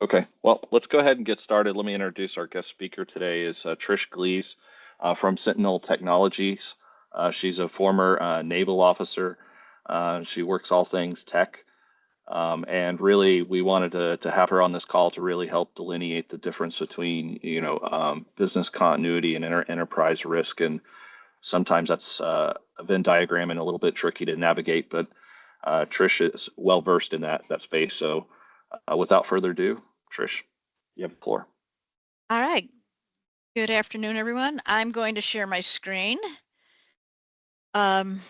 Okay, well, let's go ahead and get started. Let me introduce our guest speaker today is Trish Glees from Sentinel Technologies. She's a former naval officer. She works all things tech. And really, we wanted to have her on this call to really help delineate the difference between, business continuity and enterprise risk. And sometimes that's a Venn diagram and a little bit tricky to navigate, but Trish is well versed in that space. So without further ado, Trish, you have the floor. All right. Good afternoon, everyone. I'm going to share my screen. Maybe.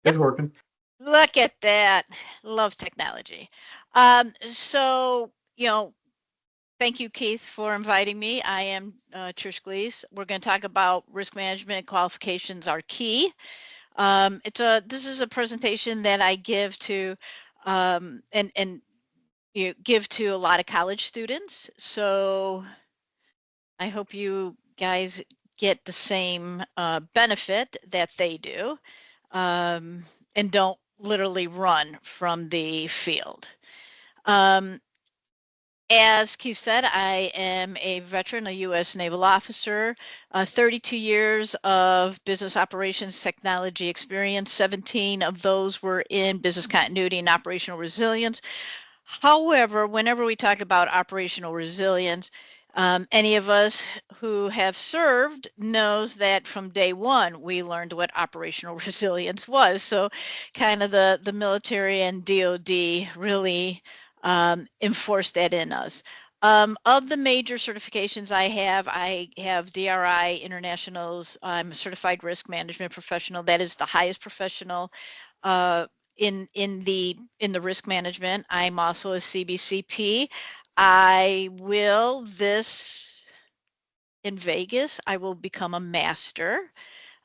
It's working. Look at that. Love technology. So, thank you, Keith, for inviting me. I am Trish Glees. We're going to talk about risk management qualifications are key. This is a presentation that I give to and give to a lot of college students. So I hope you guys get the same benefit that they do and don't literally run from the field. As Keith said, I am a veteran, a U.S. naval officer, 32 years of business operations technology experience. 17 of those were in business continuity and operational resilience. However, whenever we talk about operational resilience, any of us who have served knows that from day one, we learned what operational resilience was. So kind of the military and DOD really enforced that in us. Of the major certifications I have DRI Internationals. I'm a certified risk management professional. That is the highest professional in the risk management. I'm also a CBCP. In Vegas, I will become a master.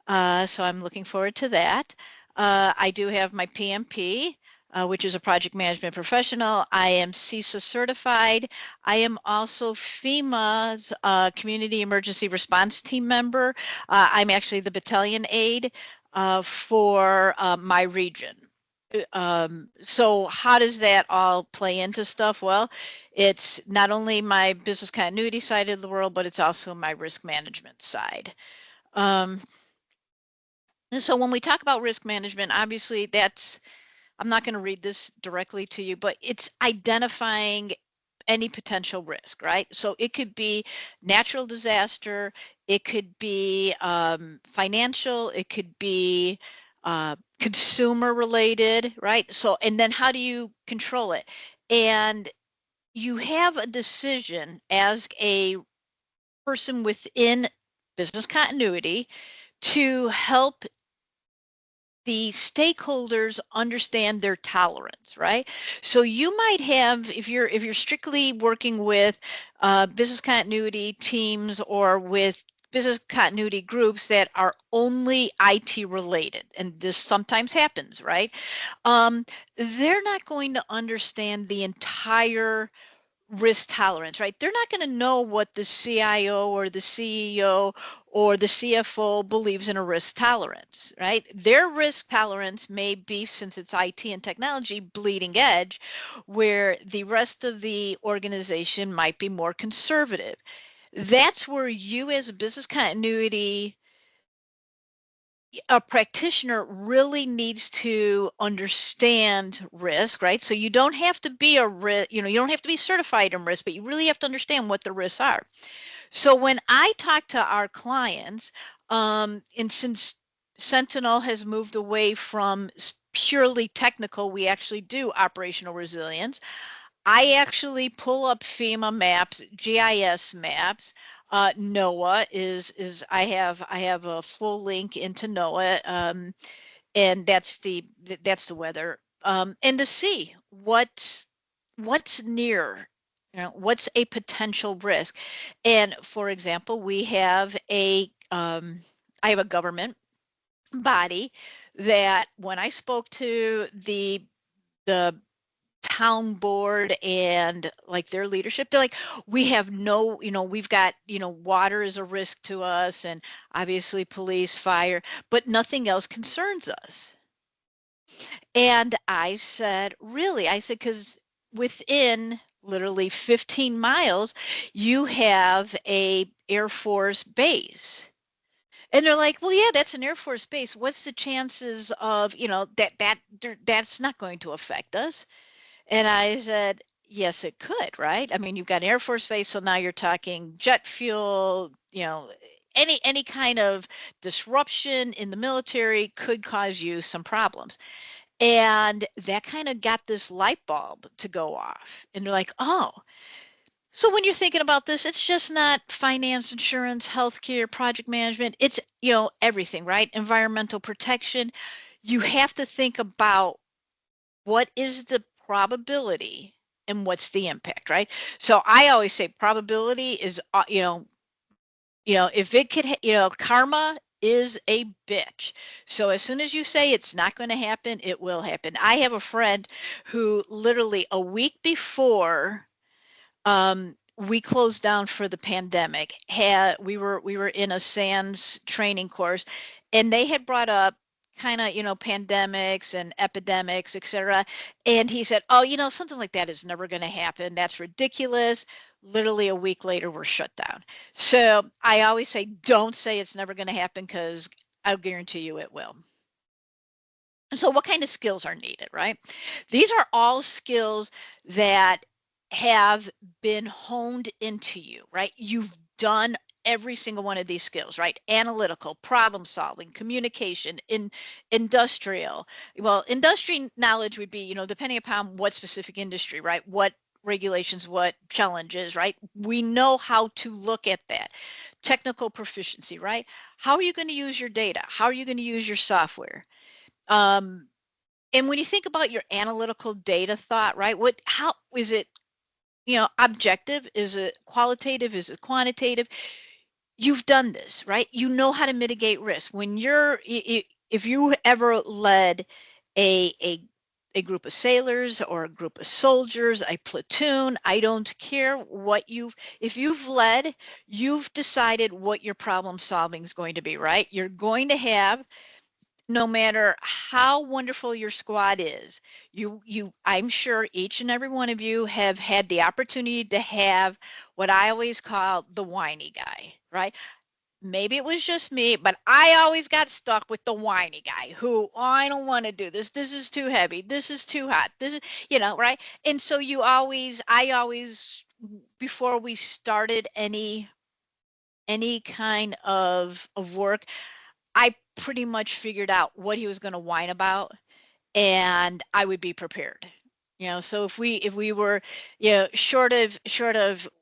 So I'm looking forward to that. I do have my PMP, which is a project management professional. I am CISA certified. I am also FEMA's Community Emergency Response Team member. I'm actually the battalion aide for my region. So how does that all play into stuff? Well, it's not only my business continuity side of the world, but it's also my risk management side. And so when we talk about risk management, obviously I'm not going to read this directly to you, but it's identifying any potential risk, right? So it could be natural disaster, it could be financial, it could be consumer related, right? So, and then how do you control it? And you have a decision as a person within business continuity to help the stakeholders understand their tolerance, right? So you might have, if you're strictly working with business continuity teams or with business continuity groups that are only IT related, and this sometimes happens, right? They're not going to understand the entire risk tolerance, right? They're not going to know what the CIO or the CEO or the CFO believes in a risk tolerance, right? Their risk tolerance may be, since it's IT and technology, bleeding edge, where the rest of the organization might be more conservative. That's where you as a business continuity a practitioner really needs to understand risk, right? So you don't have to be you don't have to be certified in risk, but you really have to understand what the risks are. So when I talk to our clients, and since Sentinel has moved away from purely technical, we actually do operational resilience. I actually pull up FEMA maps, GIS maps. NOAA is I have a full link into NOAA, and that's the weather, and to see what's near, what's a potential risk. And for example, we have I have a government body that when I spoke to the town board and like their leadership, they're like, we have no, we've got, water is a risk to us, and obviously police, fire, but nothing else concerns us. And I said, really? I said, because within literally 15 miles, you have a Air Force base. And they're like, well, yeah, that's an Air Force base. What's the chances of, that's not going to affect us? And I said, yes, it could, right? I mean, you've got an Air Force base, so now you're talking jet fuel, any kind of disruption in the military could cause you some problems. And that kind of got this light bulb to go off. And they're like, oh, so when you're thinking about this, it's just not finance, insurance, healthcare, project management. It's, everything, right? Environmental protection. You have to think about what is the probability and what's the impact, right? So I always say probability is, if it could, karma is a bitch. So as soon as you say it's not going to happen, it will happen. I have a friend who literally a week before we closed down for the pandemic, we were in a SANS training course, and they had brought up kind of pandemics and epidemics, etc. And he said, oh, something like that is never going to happen. That's ridiculous. Literally a week later, we're shut down. So I always say, don't say it's never going to happen, because I'll guarantee you it will. So what kind of skills are needed, right? These are all skills that have been honed into you, right? You've done every single one of these skills, right? Analytical, problem solving, communication, industrial. Well, industry knowledge would be, depending upon what specific industry, right? What regulations, what challenges, right? We know how to look at that. Technical proficiency, right? How are you going to use your data? How are you going to use your software? Um, and when you think about your analytical data thought, right? How is it, objective? Is it qualitative? Is it quantitative? You've done this, right? You know how to mitigate risk. When if you ever led a group of sailors or a group of soldiers, a platoon, I don't care if you've led, you've decided what your problem solving is going to be, right? You're going to have, no matter how wonderful your squad is, I'm sure each and every one of you have had the opportunity to have what I always call the whiny guy, right? Maybe it was just me, but I always got stuck with the whiny guy who, oh, I don't want to do this. This is too heavy. This is too hot. This is, right? And so I always, before we started any kind of work, I pretty much figured out what he was going to whine about, and I would be prepared. So if we were, short of,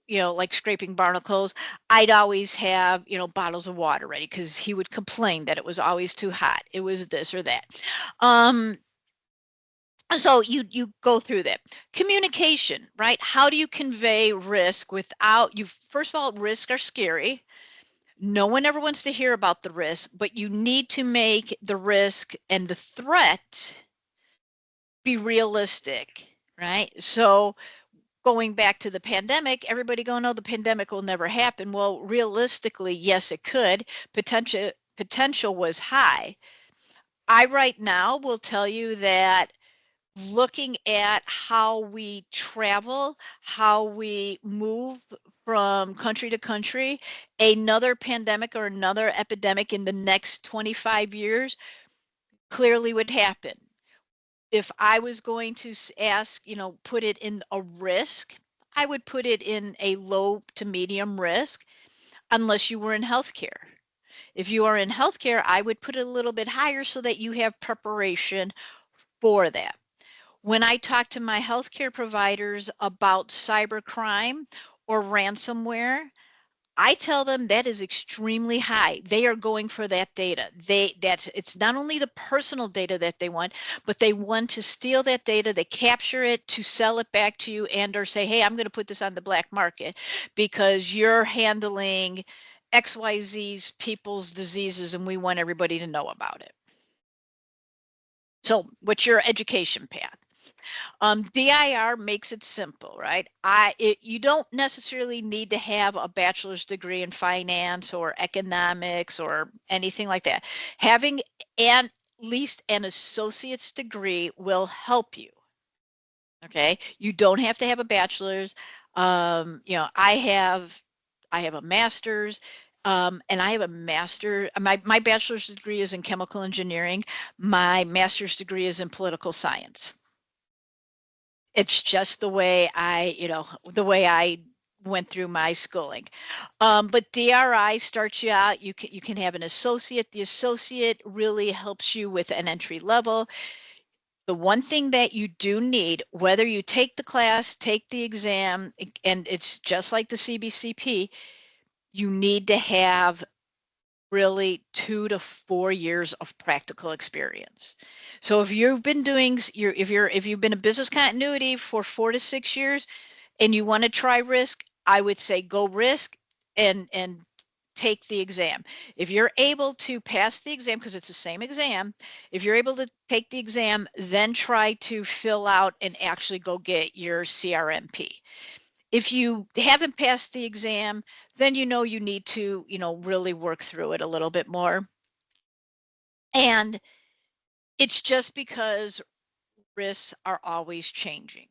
like scraping barnacles, I'd always have, bottles of water ready, because he would complain that it was always too hot. It was this or that. Um, so you go through that. Communication, right? How do you convey risk without you? First of all, risks are scary. No one ever wants to hear about the risk, but you need to make the risk and the threat be realistic, right? So going back to the pandemic, everybody going, oh, the pandemic will never happen. Well, realistically, yes, it could. Potential was high. I right now will tell you that looking at how we travel, how we move from country to country, another pandemic or another epidemic in the next 25 years clearly would happen. If I was going to ask, put it in a risk, I would put it in a low to medium risk, unless you were in healthcare. If you are in healthcare, I would put it a little bit higher so that you have preparation for that. When I talk to my healthcare providers about cybercrime or ransomware, I tell them that is extremely high. They are going for that data. It's not only the personal data that they want, but they want to steal that data, they capture it to sell it back to you, and or say, hey, I'm going to put this on the black market because you're handling XYZ's people's diseases and we want everybody to know about it. So what's your education path? DIR makes it simple, right? You don't necessarily need to have a bachelor's degree in finance or economics or anything like that. Having and least an associate's degree will help you. Okay, you don't have to have a bachelor's. I have a master's, and I have a master. My bachelor's degree is in chemical engineering. My master's degree is in political science. It's just the way I went through my schooling. But DRI starts you out. You can have an associate. The associate really helps you with an entry level. The one thing that you do need, whether you take the class, take the exam, and it's just like the CBCP, you need to have really 2 to 4 years of practical experience. So if you've been doing if you've been in business continuity for 4 to 6 years and you want to try risk, I would say go risk and take the exam. If you're able to pass the exam, because it's the same exam, if you're able to take the exam, then try to fill out and actually go get your CRMP. If you haven't passed the exam, then you need to, really work through it a little bit more. And it's just because risks are always changing.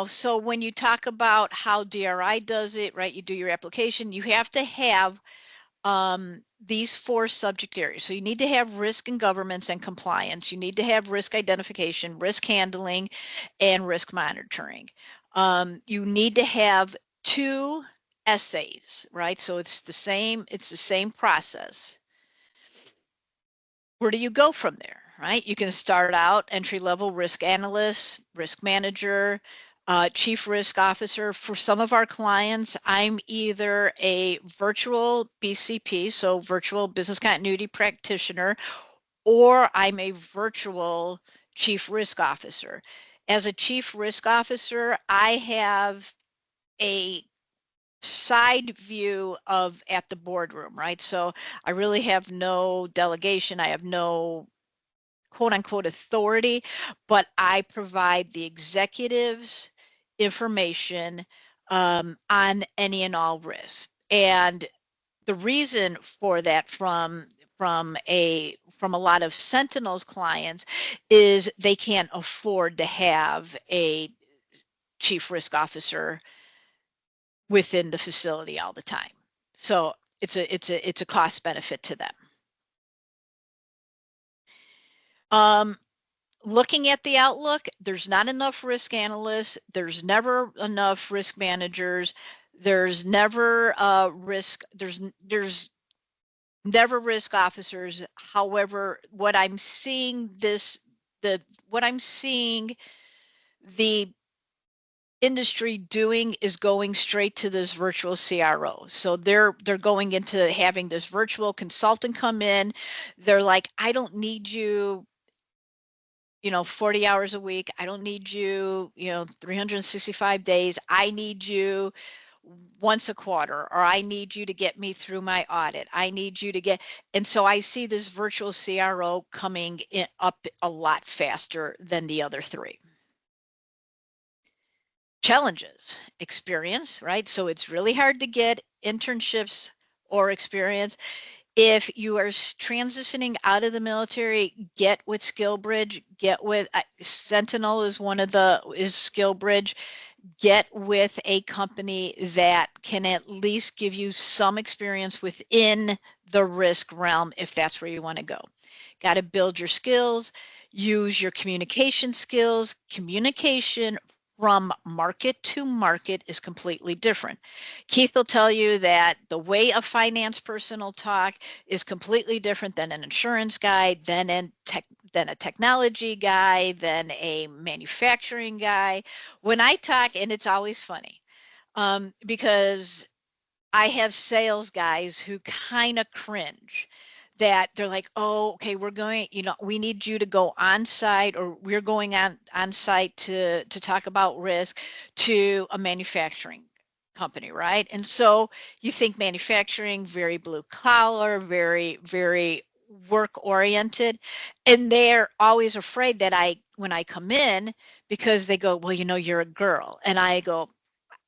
So when you talk about how DRI does it, right, you do your application, you have to have these 4 subject areas. So you need to have risk and governance and compliance. You need to have risk identification, risk handling, and risk monitoring. You need to have 2 essays, right? So it's the same process. Where do you go from there, right? You can start out entry-level risk analyst, risk manager, chief risk officer. For some of our clients, I'm either a virtual BCP, so virtual business continuity practitioner, or I'm a virtual chief risk officer. As a chief risk officer, I have a side view of at the boardroom, right? So I really have no delegation. I have no quote unquote authority, but I provide the executives information on any and all risks. And the reason for that from a lot of Sentinel's clients is they can't afford to have a chief risk officer within the facility all the time. So it's a cost benefit to them. Looking at the outlook, there's not enough risk analysts. There's never enough risk managers. There's never there's never risk officers. However, what I'm seeing the industry doing is going straight to this virtual CRO. So they're going into having this virtual consultant come in. They're like, I don't need you 40 hours a week. I don't need you, 365 days. I need you once a quarter, or I need you to get me through my audit. I need you to get, and so I see this virtual CRO coming up a lot faster than the other 3. Challenges, experience, right? So it's really hard to get internships or experience. If you are transitioning out of the military, get with SkillBridge, get with Sentinel is SkillBridge. Get with a company that can at least give you some experience within the risk realm if that's where you want to go. Got to build your skills, use your communication skills. Communication from market to market is completely different. Keith will tell you that the way a finance person will talk is completely different than an insurance guy, than a technology guy, than a manufacturing guy. When I talk, and it's always funny, because I have sales guys who kind of cringe that they're like, oh, okay, we're going, we need you to go on site, or we're going on site to talk about risk to a manufacturing company, right? And so you think manufacturing, very blue collar, very, very work oriented. And they're always afraid that when I come in, because they go, well, you're a girl. And I go,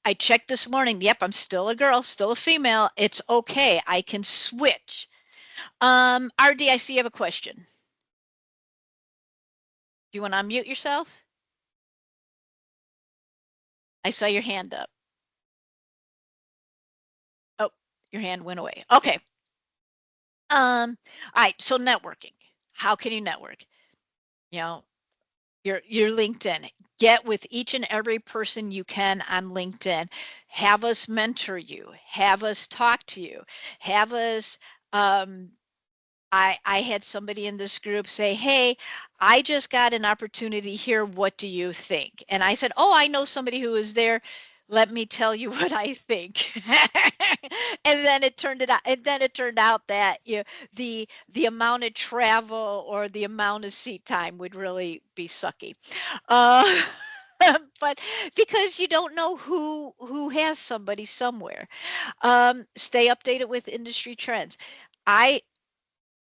I checked this morning. Yep, I'm still a girl, still a female. It's okay. I can switch. RD, I see you have a question. Do you want to unmute yourself? I saw your hand up. Oh, your hand went away. Okay. All right. So networking. How can you network? You know, your LinkedIn. Get with each and every person you can on LinkedIn. Have us mentor you. Have us talk to you. Have us I had somebody in this group say, "Hey, I just got an opportunity here. What do you think?" And I said, "Oh, I know somebody who is there. Let me tell you what I think." And then it turned out that the amount of travel or the amount of seat time would really be sucky. Uh, but because you don't know who has somebody somewhere. Stay updated with industry trends. I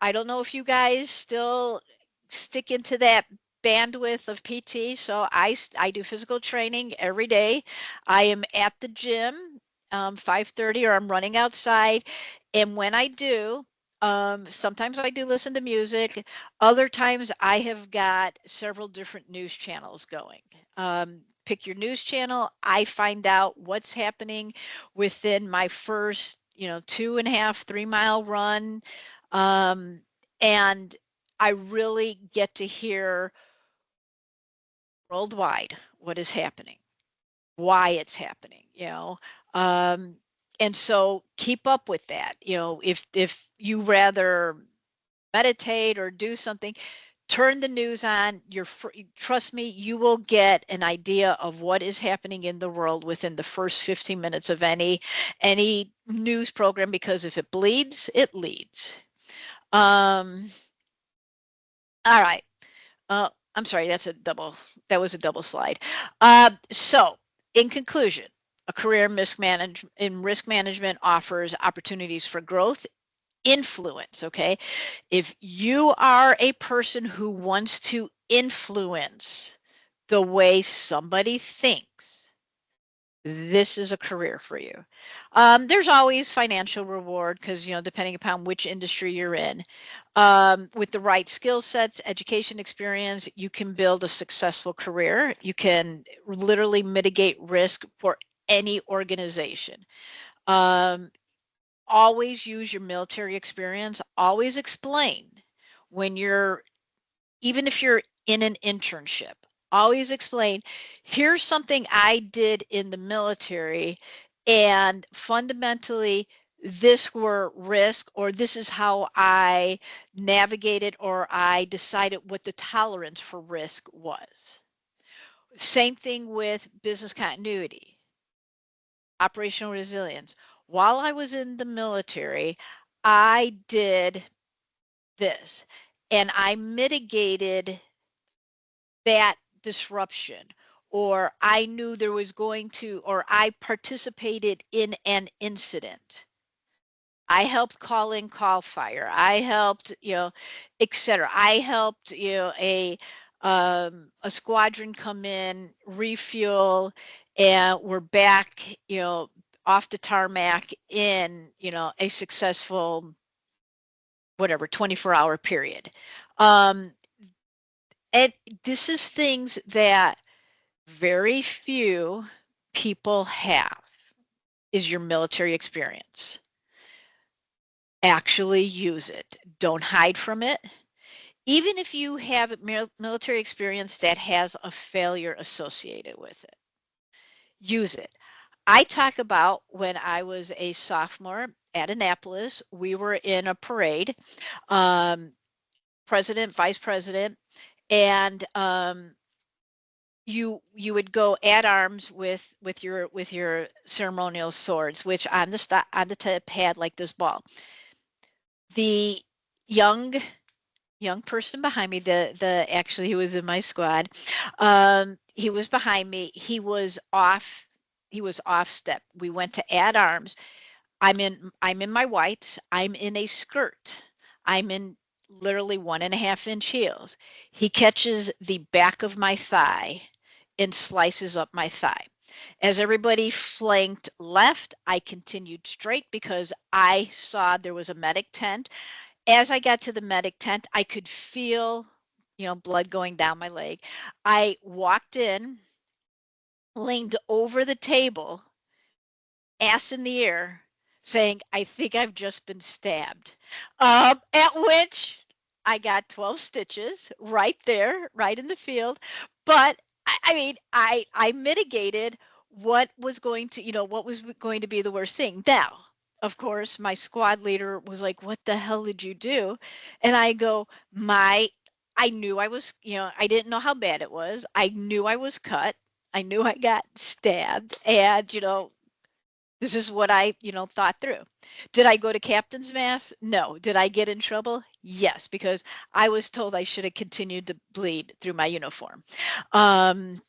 I don't know if you guys still stick into that bandwidth of PT. So I do physical training every day. I am at the gym 5:30 or I'm running outside. And when I do, sometimes I do listen to music. Other times I have got several different news channels going. Pick your news channel. I find out what's happening within my first, 2.5, 3 mile run. Um, and I really get to hear worldwide what is happening, why it's happening, Um, and so keep up with that. If you rather meditate or do something, turn the news on. Trust me, you will get an idea of what is happening in the world within the first 15 minutes of any news program, because if it bleeds, it leads. Um, all right. I'm sorry, that was a double slide. So in conclusion, a career in risk management offers opportunities for growth, influence, okay? If you are a person who wants to influence the way somebody thinks, this is a career for you. There's always financial reward because, depending upon which industry you're in, with the right skill sets, education experience, you can build a successful career. You can literally mitigate risk for any organization. Um, Always use your military experience. Always explain when you're even if you're in an internship, always explain, here's something I did in the military, and fundamentally, this were risk, or this is how I navigated, or I decided what the tolerance for risk was. Same thing with business continuity, operational resilience. While I was in the military, I did this and I mitigated that disruption, or I knew there was going to, or I participated in an incident. I helped call in call fire. I helped, etc. I helped, a squadron come in, refuel, and we're back, off the tarmac in, a successful, whatever, 24-hour period. Um, and this is things that very few people have, is your military experience. Actually use it. Don't hide from it. Even if you have military experience that has a failure associated with it, use it. I talk about when I was a sophomore at Annapolis, we were in a parade, um, president, vice president, and you would go at arms with your ceremonial swords, which on the tip had like this ball. The young person behind me, the actually he was in my squad, he was behind me. He was off step. We went to add arms. I'm in my whites. I'm in a skirt. I'm in literally 1.5-inch heels. He catches the back of my thigh and slices up my thigh. As everybody flanked left, I continued straight because I saw there was a medic tent. as I got to the medic tent, I could feel, blood going down my leg. I walked in, leaned over the table, ass in the air, saying, I think I've just been stabbed. At which I got 12 stitches right there, right in the field. But I mean, I mitigated what was going to, what was going to be the worst thing. Now, of course, my squad leader was like, what the hell did you do? And I go, I knew I was, I didn't know how bad it was. I knew I was cut. I knew I got stabbed. And, this is what I, thought through. Did I go to captain's mass? No. Did I get in trouble? Yes, because I was told I should have continued to bleed through my uniform. That's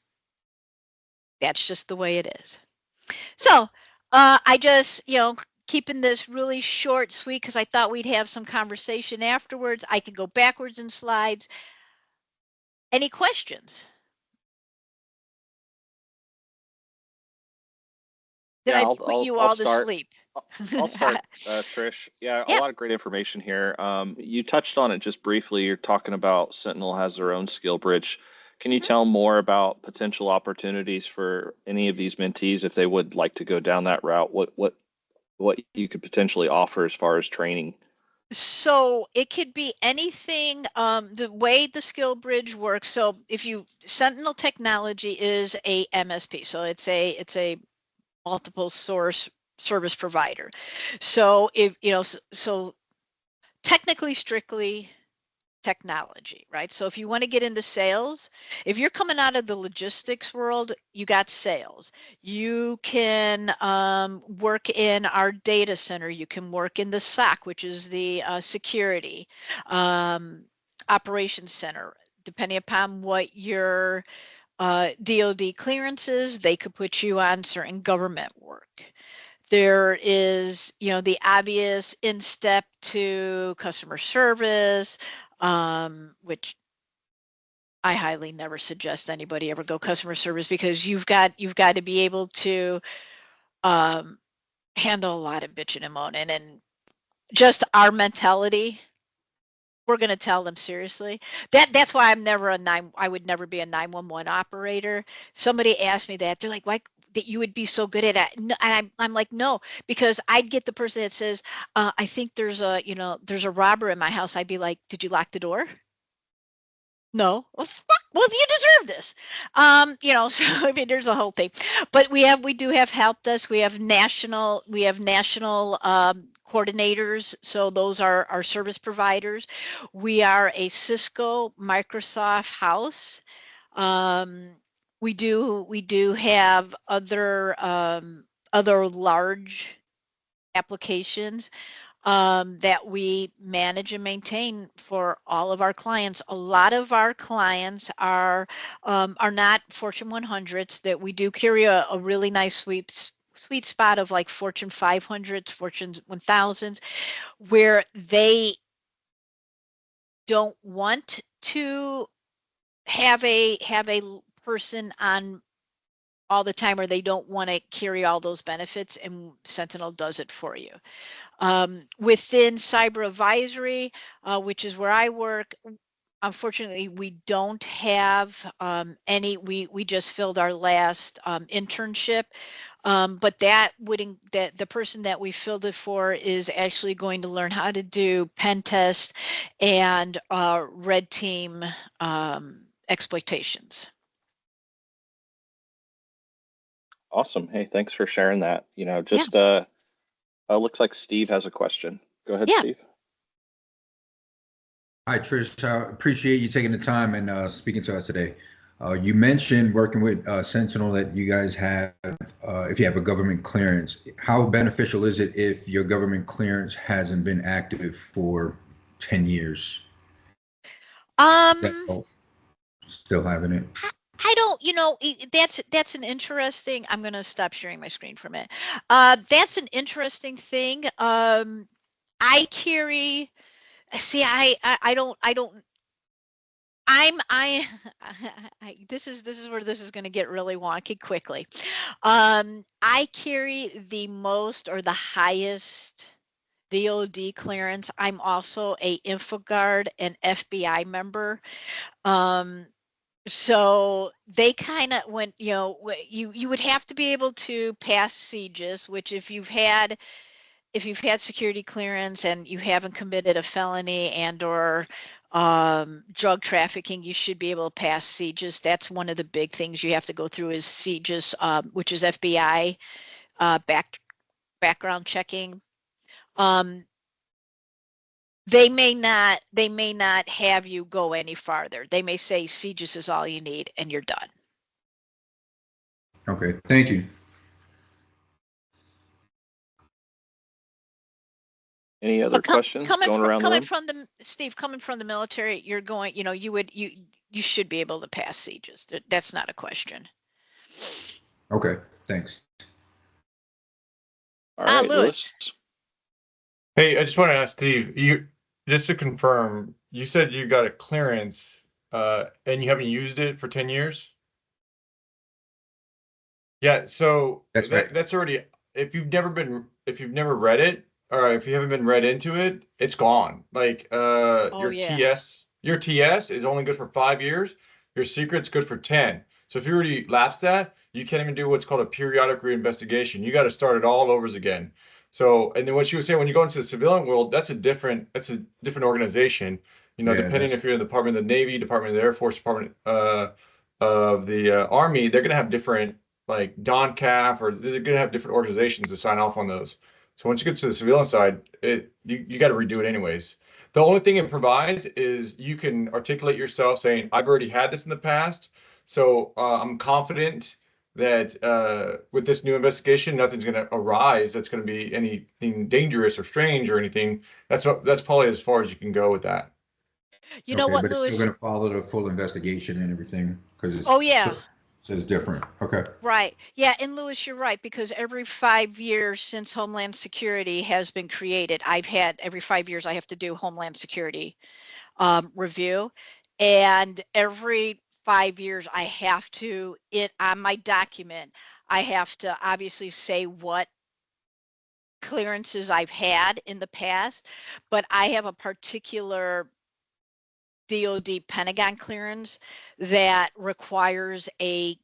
just the way it is. So I just, keeping this really short, sweet, because I thought we'd have some conversation afterwards. I can go backwards in slides. Any questions? Did Yeah, I put you I'll all to start. sleep? I'll start, Trish. Yeah, a Yeah. lot of great information here. You touched on it just briefly. You're talking about Sentinel has their own skill bridge. Can you tell more about potential opportunities for any of these mentees if they would like to go down that route? What you could potentially offer as far as training? So it could be anything. The way the skill bridge works. So if you Sentinel Technology is a MSP, so it's a multiple source service provider. So if so technically, strictly technology, right? So if you want to get into sales, if you're coming out of the logistics world, you got sales. You can work in our data center. You can work in the SOC, which is the security operations center. Depending upon what your DoD clearances, they could put you on certain government work. There is, the obvious in step to customer service, which I highly never suggest anybody ever go customer service because you've got to be able to um, handle a lot of bitching and moaning, and just our mentality. We're going to tell them seriously. That's why I would never be a 911 operator. Somebody asked me that. They're like, why that you would be so good at it? No, and I'm like, no, because I'd get the person that says, I think there's a robber in my house. I'd be like, did you lock the door? No. Well, fuck. Well, you deserve this. So I mean, there's a whole thing, but we do have help desk. We have national coordinators. So those are our service providers. We are a Cisco Microsoft house. Um, we do have other large applications that we manage and maintain for all of our clients. A lot of our clients are not Fortune 100s. That we do carry a really nice sweet spot of like Fortune 500s, Fortune 1000s, where they don't want to have a person on all the time, or they don't want to carry all those benefits, and Sentinel does it for you. Within cyber advisory, which is where I work, unfortunately, we don't have any. We just filled our last internship, but that the person that we filled it for is actually going to learn how to do pen test and red team exploitations. Awesome. Hey, thanks for sharing that. Yeah, Just looks like Steve has a question. Go ahead, yeah. Steve. Hi, Trish. I appreciate you taking the time and speaking to us today. You mentioned working with Sentinel that you guys have, if you have a government clearance. How beneficial is it if your government clearance hasn't been active for 10 years? Um, Still having it? I don't, that's an interesting. I'm going to stop sharing my screen for a minute. That's an interesting thing. I carry. See, I don't. I. This is where this is going to get really wonky quickly. I carry the most or the highest DOD clearance. I'm also a InfoGuard and FBI member. So they kind of went, you would have to be able to pass sieges, which if you've had security clearance and you haven't committed a felony and or drug trafficking, you should be able to pass sieges. That's one of the big things you have to go through is sieges, which is FBI background checking. They may not have you go any farther. They may say sieges is all you need and you're done. Okay, thank you. Any other questions going around the room? Steve, coming from the military, you're going, you should be able to pass sieges. That's not a question. Okay, thanks. All right, Lewis. Hey, I just want to ask Steve, just to confirm, you said you got a clearance and you haven't used it for 10 years? Yeah, so That's right. That's already, if you've never read it, or if you haven't been read into it, it's gone. Like your TS is only good for 5 years. Your secret's good for 10. So if you already lapsed that, you can't even do what's called a periodic reinvestigation. You got to start it all over again. So, and then what you were saying, when you go into the civilian world, that's a different organization. Depending if you're in the Department of the Navy, Department of the Air Force, Department of the Army, they're gonna have different, like DONCAF, or they're gonna have different organizations to sign off on those. So once you get to the civilian side, you got to redo it anyways. The only thing it provides is you can articulate yourself saying, I've already had this in the past, so I'm confident that with this new investigation, nothing's going to arise that's going to be anything dangerous or strange or anything. That's probably as far as you can go with that. You know what, but Lewis? It's still going to follow the full investigation and everything because it's so it's different. Okay. Right. Yeah, and Lewis, you're right, because every 5 years since Homeland Security has been created, every 5 years I have to do Homeland Security review, and every 5 years I have to, on my document, I have to obviously say what clearances I've had in the past, but I have a particular DoD Pentagon clearance that requires a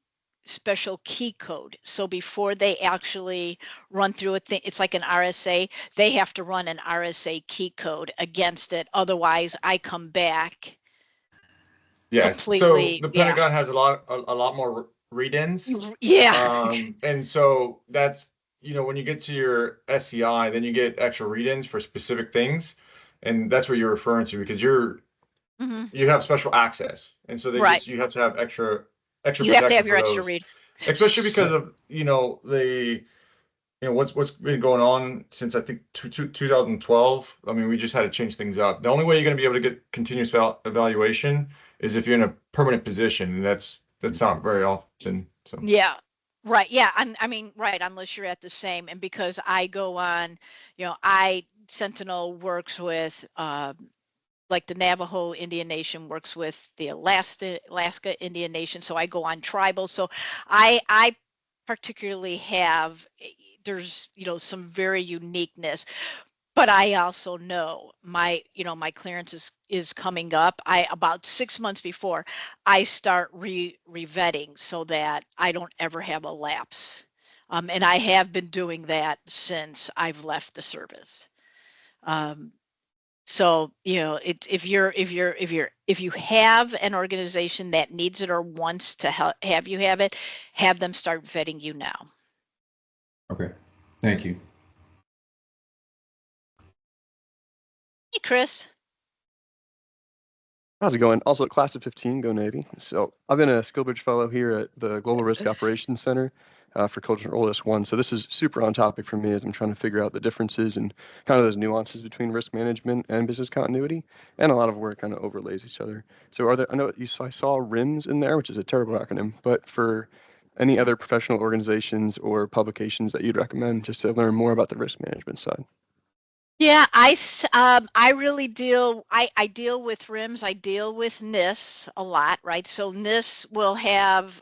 special key code. So before they actually run through it's like an RSA, they have to run an RSA key code against it. Otherwise, I come back. Yes. So the Pentagon has a lot more read-ins. Yeah. And so that's, when you get to your SCI, then you get extra read-ins for specific things. And that's what you're referring to, because you have special access. And so you have to have extra you have to have your extra read. Especially because of, what's been going on since I think 2012. I mean, we just had to change things up. The only way you're going to be able to get continuous evaluation is if you're in a permanent position, and that's not very often. So yeah, right, yeah, I mean, right, unless you're at the same, and because I go on, Sentinel works with like the Navajo Indian Nation works with the Alaska Indian Nation, so I go on tribal. So I particularly have, there's some very uniqueness, but I also know my clearance is coming up. About 6 months before I start revetting so that I don't ever have a lapse, and I have been doing that since I've left the service. So if you have an organization that needs it or wants to have you have it, have them start vetting you now. Okay, thank you. Hey, Chris. How's it going? Also, class of 15, go Navy. So I've been a Skillbridge Fellow here at the Global Risk Operations Center for Cultural Risk 1. So this is super on topic for me as I'm trying to figure out the differences and kind of those nuances between risk management and business continuity. And a lot of work kind of overlays each other. So I saw RIMS in there, which is a terrible acronym, but for any other professional organizations or publications that you'd recommend just to learn more about the risk management side? Yeah, I really deal with RIMS. I deal with NIST a lot, right? So NIST will have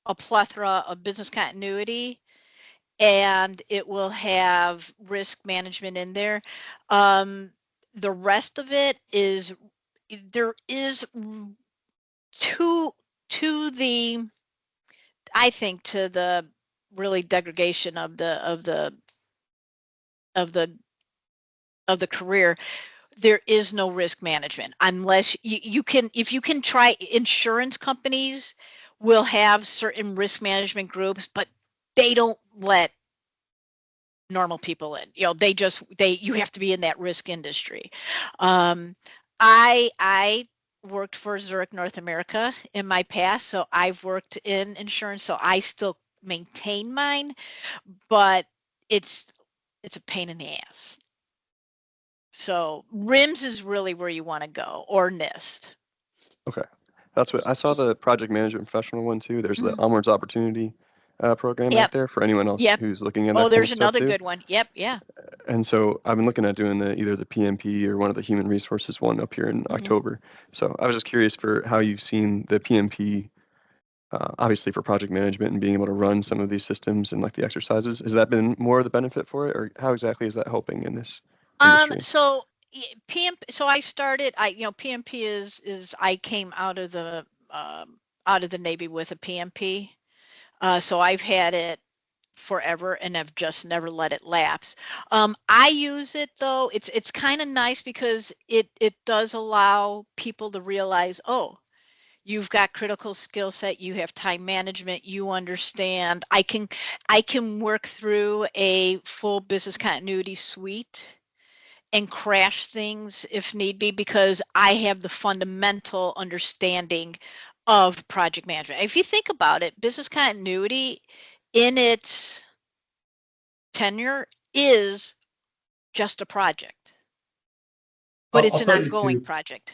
a plethora of business continuity and it will have risk management in there. The rest of it is, there is to the, I think, to the really degradation of the career. There is no risk management unless you can, if you can try, insurance companies will have certain risk management groups, but they don't let normal people in. You know, you have to be in that risk industry. I worked for Zurich North America in my past, so I've worked in insurance, so I still maintain mine, but it's a pain in the ass. So RIMS is really where you want to go, or NIST. Okay, that's what I saw. The project management professional one too. There's the Onwards Opportunity program out there for anyone else who's looking at that. Oh, there's kind of another good one. Yep, yeah. And so I've been looking at doing either the PMP or one of the human resources one up here in October. So I was just curious for how you've seen the PMP, obviously for project management and being able to run some of these systems and like the exercises. Has that been more of the benefit for it, or how exactly is that helping in this industry? So I started, PMP is I came out of the Navy with a PMP. So I've had it forever and I've just never let it lapse. I use it though. It's kind of nice because it does allow people to realize, oh, you've got critical skill set, you have time management, you understand. I can work through a full business continuity suite and crash things if need be, because I have the fundamental understanding of project management. If you think about it, business continuity in its tenure is just a project, but it's an ongoing project.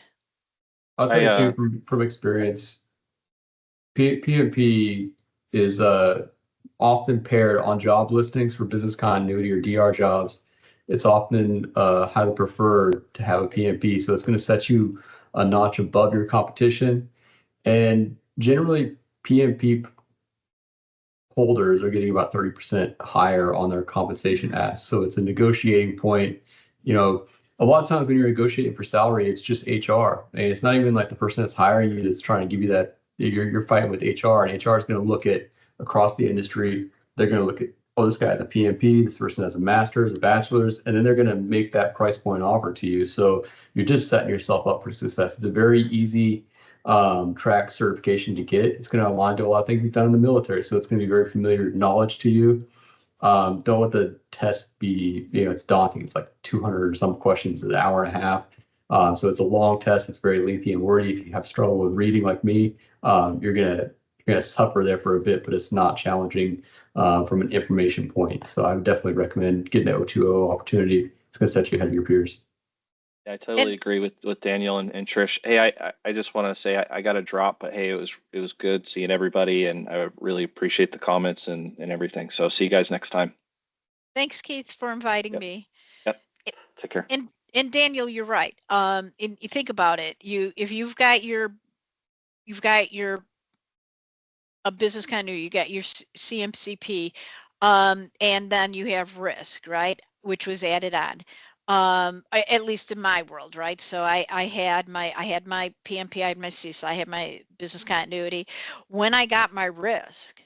I'll tell you too from experience, PMP is often paired on job listings for business continuity or DR jobs. It's often highly preferred to have a PMP, so it's going to set you a notch above your competition. And generally, PMP holders are getting about 30% higher on their compensation ask. So it's a negotiating point. You know, a lot of times when you're negotiating for salary, it's just HR. And it's not even like the person that's hiring you that's trying to give you that. You're fighting with HR, and HR is going to look at across the industry. They're going to look at, oh, this guy has a PMP, this person has a master's, a bachelor's, and then they're going to make that price point offer to you. So you're just setting yourself up for success. It's a very easy track certification to get. It's going to align to a lot of things you've done in the military. So it's going to be very familiar knowledge to you. Don't let the test be, it's daunting. It's like 200 or some questions, an hour and a half. So it's a long test. It's very lengthy and wordy. If you have struggle with reading like me, you're gonna suffer there for a bit, but it's not challenging from an information point. So I would definitely recommend getting the O2O opportunity. It's going to set you ahead of your peers. I totally agree with Daniel and Trish. Hey, I just want to say I got to drop, but hey, it was good seeing everybody, and I really appreciate the comments and everything. So see you guys next time. Thanks, Keith, for inviting me. Yep. Take care. And Daniel, you're right. And you think about it. If you've got your a business continuity, you got your CMCP, and then you have risk, right, which was added on. At least in my world, right? So I had my PMP, I had my CISA, I had my business continuity. When I got my risk,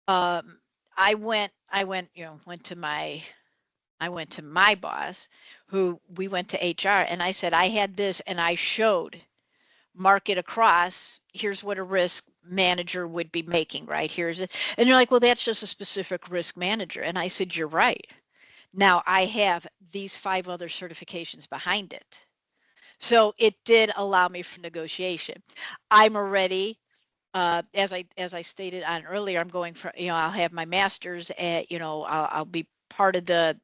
I went to my boss, who we went to HR, and I said, I had this, and I showed market across, here's what a risk manager would be making, right? Here's it. And you're like, well, that's just a specific risk manager. And I said, you're right. Now I have these 5 other certifications behind it. So it did allow me for negotiation. I'm already, as I stated on earlier, I'm going for, I'll have my master's at, I'll be part of the,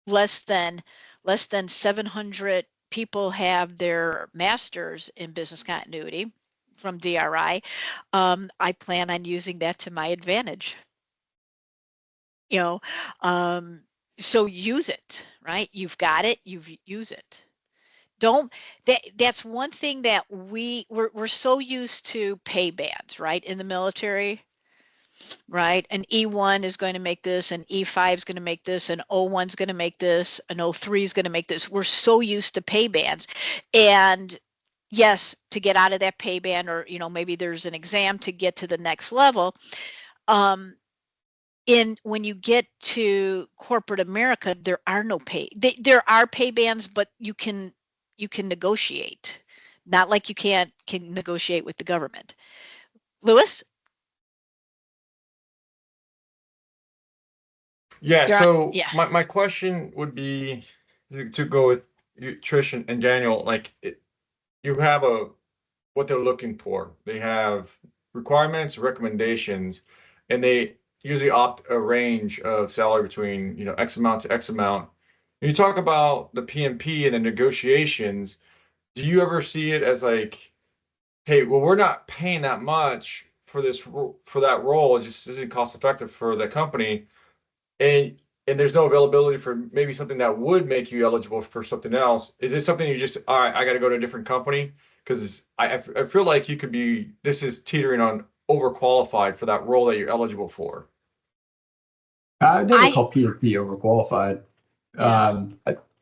less than 700 people have their masters in business continuity from DRI. I plan on using that to my advantage. So use it, right? You've got it, use it. That's one thing that we're so used to pay bands, right? In the military, right? An E1 is going to make this, an E5 is going to make this, an O1 is going to make this, an O3 is going to make this. We're so used to pay bands. And yes, to get out of that pay band, or maybe there's an exam to get to the next level. When you get to corporate America, there are no there are pay bands, but you can negotiate. Not like you can negotiate with the government. Lewis? Yeah, so yeah. my question would be to go with you, Trish and Daniel, like you have what they're looking for. They have requirements, recommendations, and they usually opt a range of salary between, X amount to X amount. When you talk about the PMP and the negotiations, do you ever see it as like, hey, well, we're not paying that much for that role. It just isn't cost effective for the company, and there's no availability for maybe something that would make you eligible for something else. Is it something you just, all right, I got to go to a different company? Because I feel like this is teetering on overqualified for that role that you're eligible for. I never call PMP overqualified. Yeah.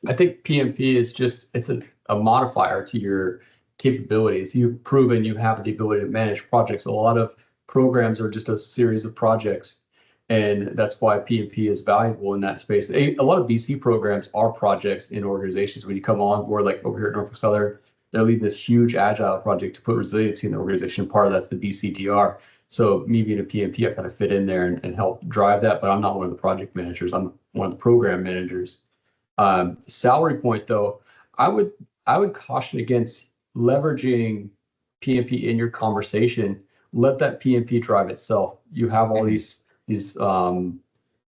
I think PMP is it's a modifier to your capabilities. You've proven you have the ability to manage projects. A lot of programs are just a series of projects, and that's why PMP is valuable in that space. A lot of BC programs are projects in organizations. When you come on board, like over here at Norfolk Southern, they're leading this huge agile project to put resiliency in the organization. Part of that's the BCDR. So me being a PMP, I kind of fit in there and help drive that, but I'm not one of the project managers. I'm one of the program managers. Salary point though, I would caution against leveraging PMP in your conversation. Let that PMP drive itself. You have all these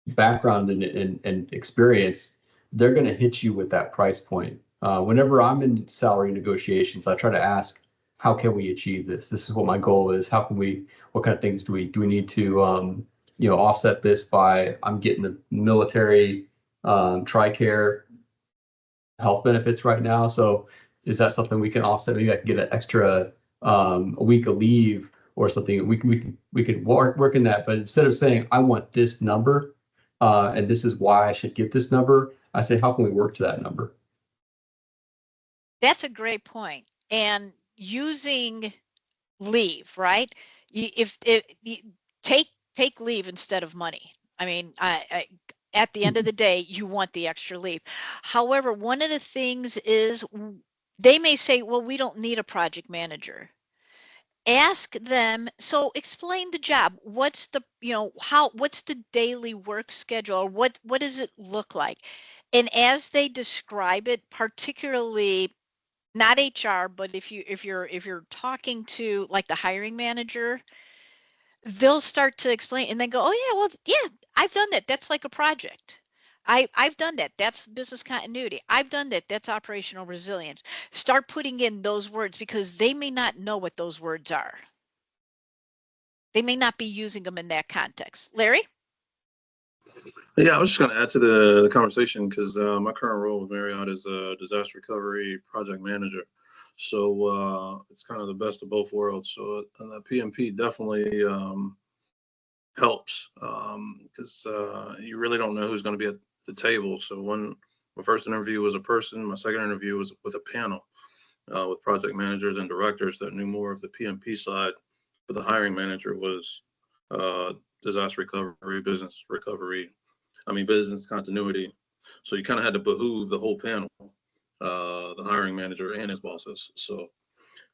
background and experience. They're going to hit you with that price point. Whenever I'm in salary negotiations, I try to ask, how can we achieve this? This is what my goal is. What kind of things do we need to, offset this by, I'm getting the military TRICARE health benefits right now. So is that something we can offset? Maybe I can get an extra a week of leave or something. We could work in that. But instead of saying, I want this number, and this is why I should get this number, I say, how can we work to that number? That's a great point. And using leave, right? If you take leave instead of money. I mean, at the end of the day, you want the extra leave. However, one of the things is they may say, well, we don't need a project manager. Ask them, so explain the job. What's the, what's the daily work schedule? What does it look like? And as they describe it, particularly not HR, but if you're talking to like the hiring manager, they'll start to explain and then go, oh yeah, well, yeah, I've done that. That's like a project. I've done that. That's business continuity. I've done that. That's operational resilience. Start putting in those words because they may not know what those words are. They may not be using them in that context. Larry? Yeah, I was just going to add to the conversation because my current role with Marriott is a disaster recovery project manager. So it's kind of the best of both worlds. So the PMP definitely helps because you really don't know who's going to be at the table. So my first interview was a person, my second interview was with a panel with project managers and directors that knew more of the PMP side, but the hiring manager was disaster recovery, business continuity. So you kind of had to behoove the whole panel, the hiring manager and his bosses. So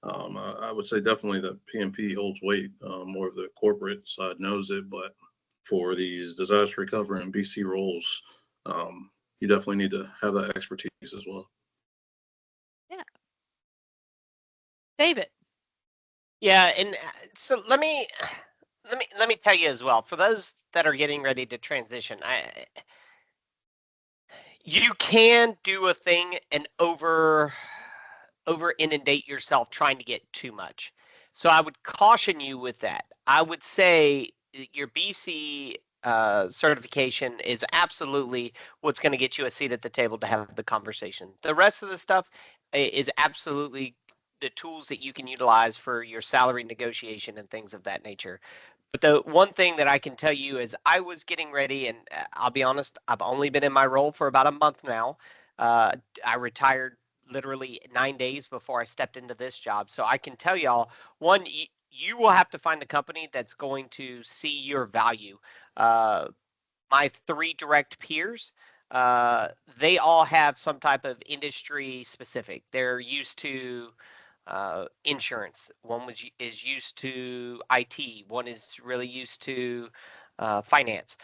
I would say definitely that PMP holds weight. More of the corporate side knows it, but for these disaster recovery and BC roles, you definitely need to have that expertise as well. Yeah. David. Yeah, and so let me tell you as well, for those that are getting ready to transition, you can do a thing and over inundate yourself trying to get too much. So I would caution you with that. I would say your BC certification is absolutely what's going to get you a seat at the table to have the conversation. The rest of the stuff is absolutely the tools that you can utilize for your salary negotiation and things of that nature. But the one thing that I can tell you is I was getting ready, and I'll be honest, I've only been in my role for about a month now. I retired literally 9 days before I stepped into this job. So I can tell y'all, one, you will have to find a company that's going to see your value. My 3 direct peers, they all have some type of industry specific. They're used to insurance. One is used to IT. One is really used to finance.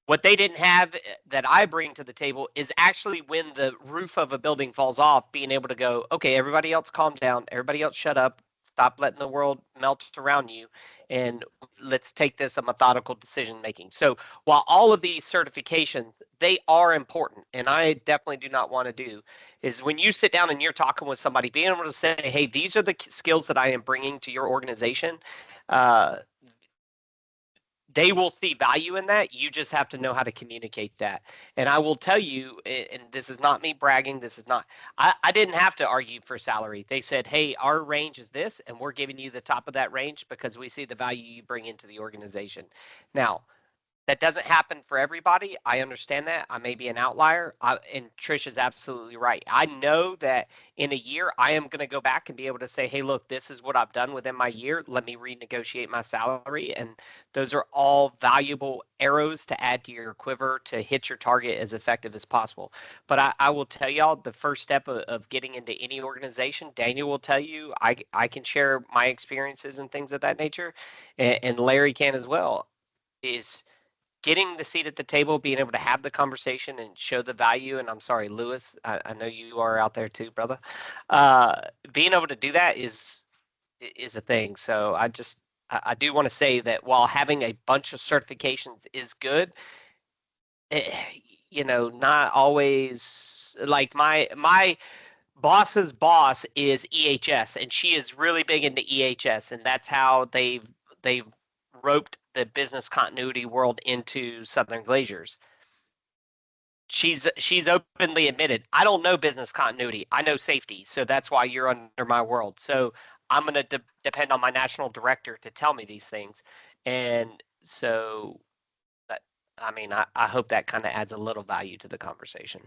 What they didn't have that I bring to the table is actually when the roof of a building falls off, being able to go, okay, everybody else calm down, everybody else shut up, stop letting the world melt around you, and let's take this a methodical decision making. So while all of these certifications, they are important, and I definitely do not want to do, is when you sit down and you're talking with somebody, being able to say, hey, these are the skills that I am bringing to your organization, they will see value in that. You just have to know how to communicate that. And I will tell you, and this is not me bragging, this is not, I didn't have to argue for salary. They said, hey, our range is this, and we're giving you the top of that range because we see the value you bring into the organization. Now, that doesn't happen for everybody. I understand that. I may be an outlier. And Trish is absolutely right. I know that in a year, I am going to go back and be able to say, hey, look, this is what I've done within my year. Let me renegotiate my salary. And those are all valuable arrows to add to your quiver to hit your target as effective as possible. But I will tell y'all, the first step of getting into any organization, Daniel will tell you, I can share my experiences and things of that nature, and Larry can as well, is getting the seat at the table, being able to have the conversation and show the value. And I'm sorry, Lewis, I know you are out there too, brother. Being able to do that is a thing. So I do want to say that while having a bunch of certifications is good, not always. Like my boss's boss is EHS, and she is really big into EHS, and that's how they've roped the business continuity world into Southern Glaciers. She's openly admitted, I don't know business continuity, I know safety, so that's why you're under my world. So I'm going to depend on my national director to tell me these things. And so I hope that kind of adds a little value to the conversation.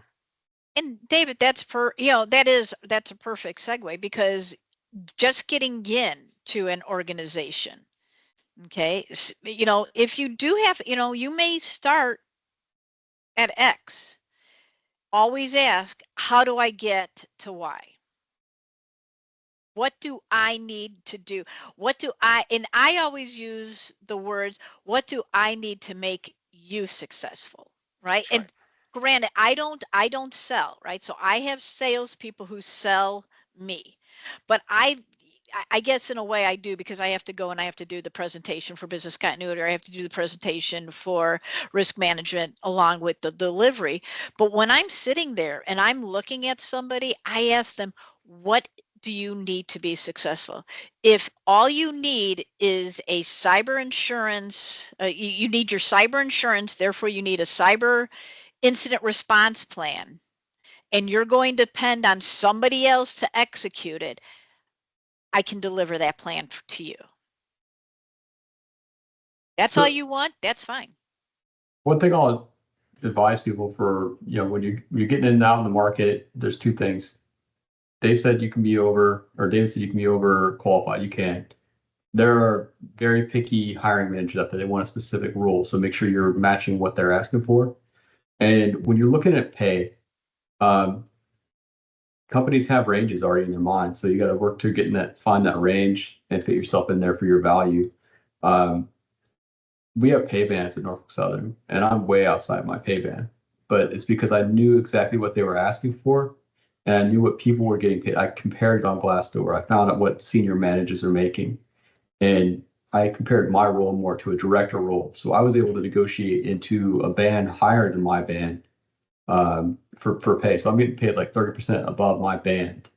And David, that's a perfect segue, because just getting in to an organization, okay, if you do have, you may start at X, always ask, how do I get to Y? What do I need to do? And I always use the words, what do I need to make you successful, right? And granted, I don't sell, right? So I have salespeople who sell me, but I guess in a way I do, because I have to go and I have to do the presentation for business continuity, or I have to do the presentation for risk management along with the delivery. But when I'm sitting there and I'm looking at somebody, I ask them, what do you need to be successful? If all you need is a cyber insurance, you need your cyber insurance, therefore you need a cyber incident response plan, and you're going to depend on somebody else to execute it, I can deliver that plan to you. That's all you want, that's fine. One thing I'll advise people for, when you're getting in and out in the market, there's 2 things. David said you can be over qualified. You can. There are very picky hiring managers out there. They want a specific role. So make sure you're matching what they're asking for. And when you're looking at pay, companies have ranges already in their mind. So you got to work to find that range and fit yourself in there for your value. We have pay bands at Norfolk Southern, and I'm way outside my pay band, but it's because I knew exactly what they were asking for. And I knew what people were getting paid. I compared it on Glassdoor. I found out what senior managers are making. And I compared my role more to a director role. So I was able to negotiate into a band higher than my band for pay. So I'm getting paid like 30% above my band.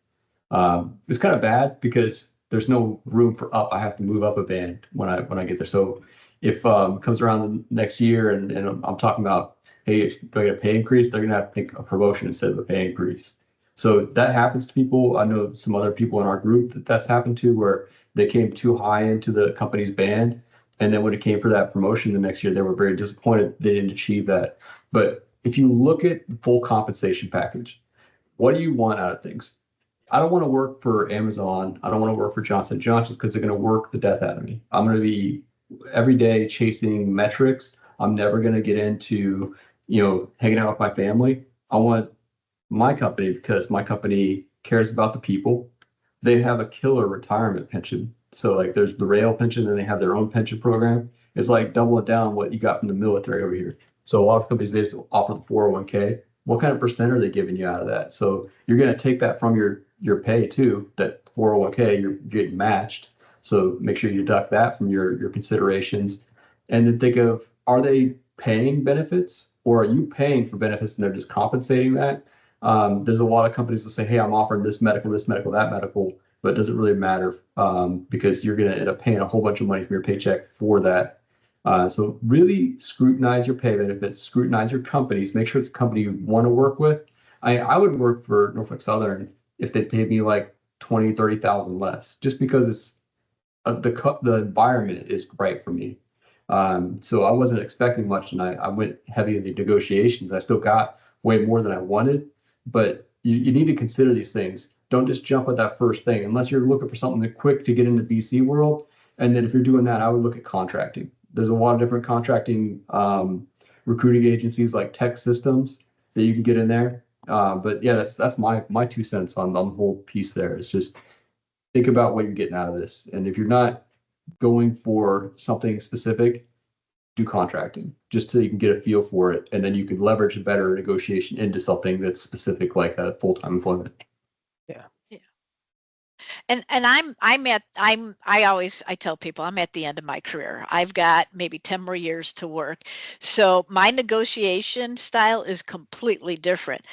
It's kind of bad because there's no room for up. I have to move up a band when I get there. So if it comes around the next year and I'm talking about, hey, do I get a pay increase? They're going to have to think a promotion instead of a pay increase. So that happens to people. I know some other people in our group that's happened to, where they came too high into the company's band And then when it came for that promotion the next year, they were very disappointed they didn't achieve that. But if you look at the full compensation package, what do you want out of things? I don't want to work for Amazon. I don't want to work for Johnson & Johnson because they're going to work the death out of me. I'm going to be every day chasing metrics. I'm never going to get into, hanging out with my family. I want my company because my company cares about the people. They have a killer retirement pension. So like there's the rail pension and they have their own pension program. It's like double it down what you got from the military over here. So a lot of companies, they just offer the 401k. What kind of percent are they giving you out of that? So you're going to take that from your pay too, that 401k, you're getting matched. So make sure you deduct that from your considerations. And then think of, are they paying benefits or are you paying for benefits and they're just compensating that? There's a lot of companies that say, hey, I'm offering this medical, that medical, but it doesn't really matter because you're going to end up paying a whole bunch of money from your paycheck for that. So really scrutinize your pay benefits, scrutinize your companies, make sure it's a company you want to work with. I would work for Norfolk Southern if they paid me like 20, 30,000 less, just because it's the environment is right for me. So I wasn't expecting much, and I went heavy in the negotiations. I still got way more than I wanted, but you need to consider these things. Don't just jump at that first thing unless you're looking for something quick to get into BC world. And then if you're doing that, I would look at contracting. There's a lot of different contracting recruiting agencies like Tech Systems that you can get in there. But yeah, that's my 2 cents on the whole piece there. It's just think about what you're getting out of this. And if you're not going for something specific, do contracting just so you can get a feel for it. And then you can leverage a better negotiation into something that's specific, like a full-time employment. Yeah. And I tell people I'm at the end of my career. I've got maybe 10 more years to work. So my negotiation style is completely different.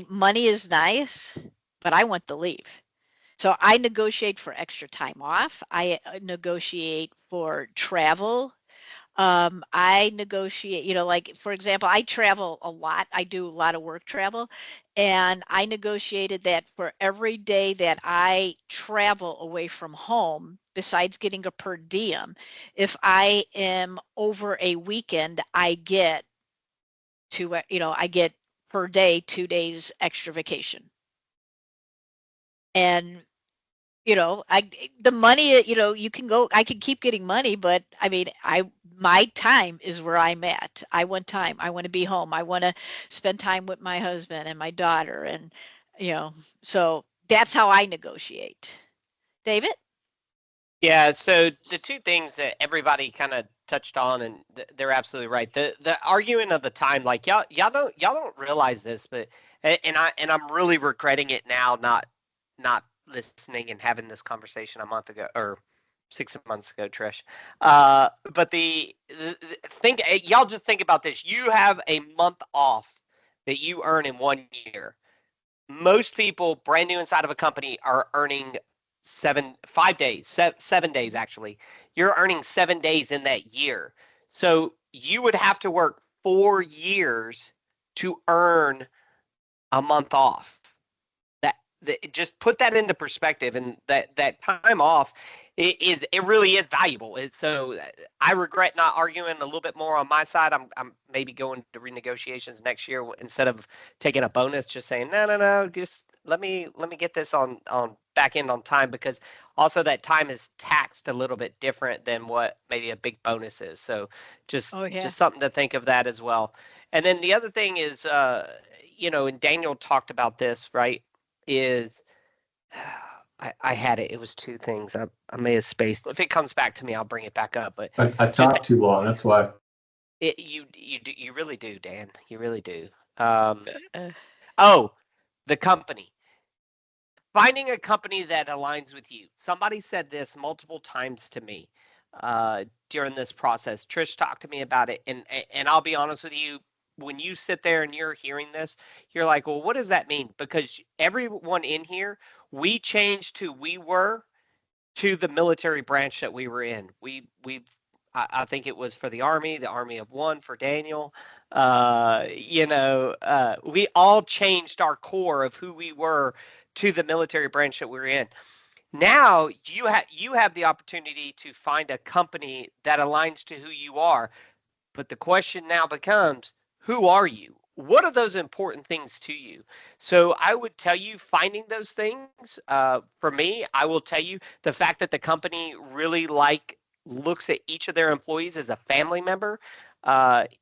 Money is nice, but I want the leave. So I negotiate for extra time off. I negotiate for travel. I negotiate, like for example, I travel a lot. I do a lot of work travel, and I negotiated that for every day that I travel away from home, besides getting a per diem, if I am over a weekend, I get I get per day 2 days extra vacation. And the money, you can go, I can keep getting money, but my time is where I'm at. I want time. I want to be home. I want to spend time with my husband and my daughter. And, so that's how I negotiate. David? Yeah, so the two things that everybody kind of touched on, and they're absolutely right. The argument of the time, like y'all don't realize this, but and I'm really regretting it now, not listening and having this conversation a month ago or 6 months ago, Trish. But y'all just think about this. You have a month off that you earn in 1 year. Most people brand new inside of a company are earning 7 days actually. You're earning 7 days in that year. So you would have to work 4 years to earn a month off. Just put that into perspective, and that time off, it really is valuable. So I regret not arguing a little bit more on my side. I'm maybe going to renegotiations next year instead of taking a bonus, just saying no, just let me get this on back end on time, because also that time is taxed a little bit different than what maybe a big bonus is. So just something to think of that as well. And then the other thing is, and Daniel talked about this, right? Is I had it. It was 2 things. I may have spaced. If it comes back to me, I'll bring it back up. But I talked too long. That's why. You really do, Dan. You really do. Oh, the company. Finding a company that aligns with you. Somebody said this multiple times to me during this process. Trish talked to me about it, and I'll be honest with you. When you sit there and you're hearing this, you're like, well, what does that mean? Because everyone in here, we changed who we were to the military branch that we were in. I think it was for the Army of One for Daniel. We all changed our core of who we were to the military branch that we were in. Now you have the opportunity to find a company that aligns to who you are. But the question now becomes, who are you? What are those important things to you? So I would tell you finding those things. For me, I will tell you the fact that the company really looks at each of their employees as a family member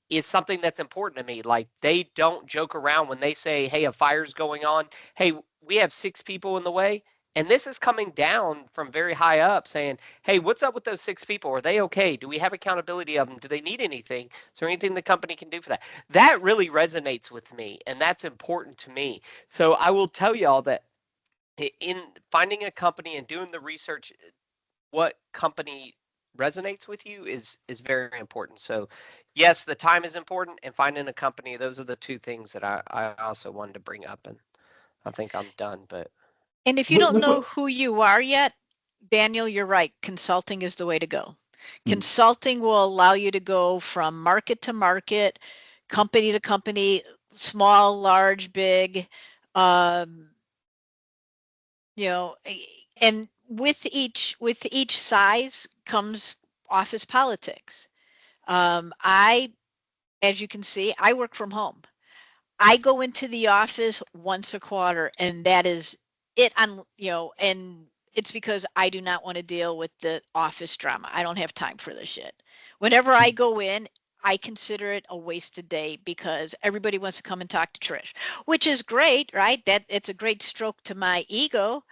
is something that's important to me. Like they don't joke around when they say, hey, a fire's going on. Hey, we have 6 people in the way. And this is coming down from very high up saying, hey, what's up with those 6 people? Are they okay? Do we have accountability of them? Do they need anything? Is there anything the company can do for that? That really resonates with me, and that's important to me. So I will tell y'all that in finding a company and doing the research, what company resonates with you is very important. So yes, the time is important, and finding a company, those are the 2 things that I also wanted to bring up, and I think I'm done, but. And if you don't know who you are yet, Daniel, you're right. Consulting is the way to go. Consulting will allow you to go from market to market, company to company, small, large, big, you know, and with each size comes office politics. As you can see, I work from home. I go into the office once a quarter, and that is it. And it's because I do not want to deal with the office drama. I don't have time for this shit. Whenever I go in, I consider it a wasted day because everybody wants to come and talk to Trish, which is great, right? That it's a great stroke to my ego,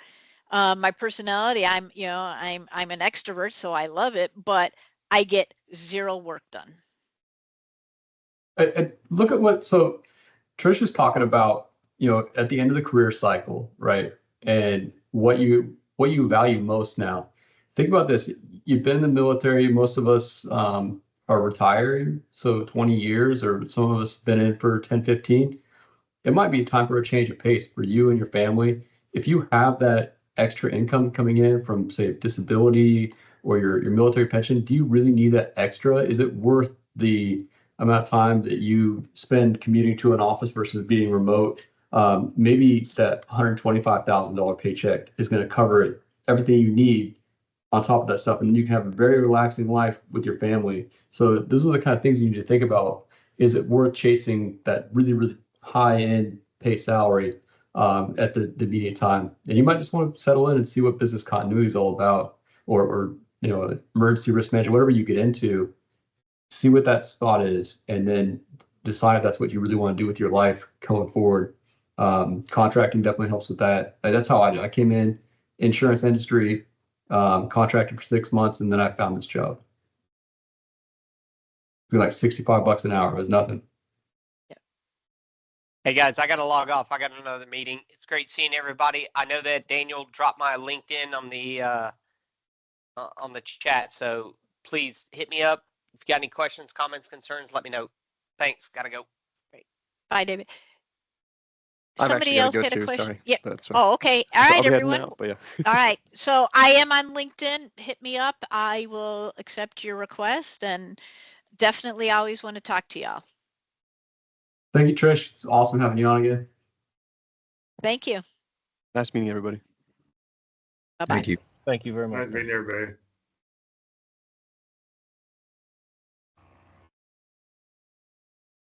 my personality. I'm an extrovert, so I love it, but I get zero work done. And look at so Trish is talking about, at the end of the career cycle, right? And what you value most now. Think about this. You've been in the military. Most of us are retiring. So 20 years, or some of us have been in for 10, 15. It might be time for a change of pace for you and your family. If you have that extra income coming in from, say, disability or your military pension, do you really need that extra? Is it worth the amount of time that you spend commuting to an office versus being remote? Maybe that $125,000 paycheck is going to cover everything you need on top of that stuff, and then you can have a very relaxing life with your family. So those are the kind of things you need to think about. Is it worth chasing that really, really high-end pay salary at the immediate time? And you might just want to settle in and see what business continuity is all about, or emergency risk management, whatever you get into. See what that spot is, and then decide if that's what you really want to do with your life going forward. Contracting definitely helps with that. That's how I do. I came in insurance industry, contracted for 6 months, and then I found this job. It was like $65 an hour. It was nothing. Hey guys, I got to log off. I got another meeting. It's great seeing everybody. I know that Daniel dropped my LinkedIn on the chat, so please hit me up. If you got any questions, comments, concerns, let me know. Thanks. Gotta go. Great. Bye, David. Somebody else had a question. Sorry. Yeah. Oh, okay. All right, everyone. Out, but yeah. All right. So I am on LinkedIn. Hit me up. I will accept your request, and definitely always want to talk to y'all. Thank you, Trish. It's awesome having you on again. Thank you. Nice meeting everybody. Bye-bye. Thank you. Thank you very much. Nice meeting everybody.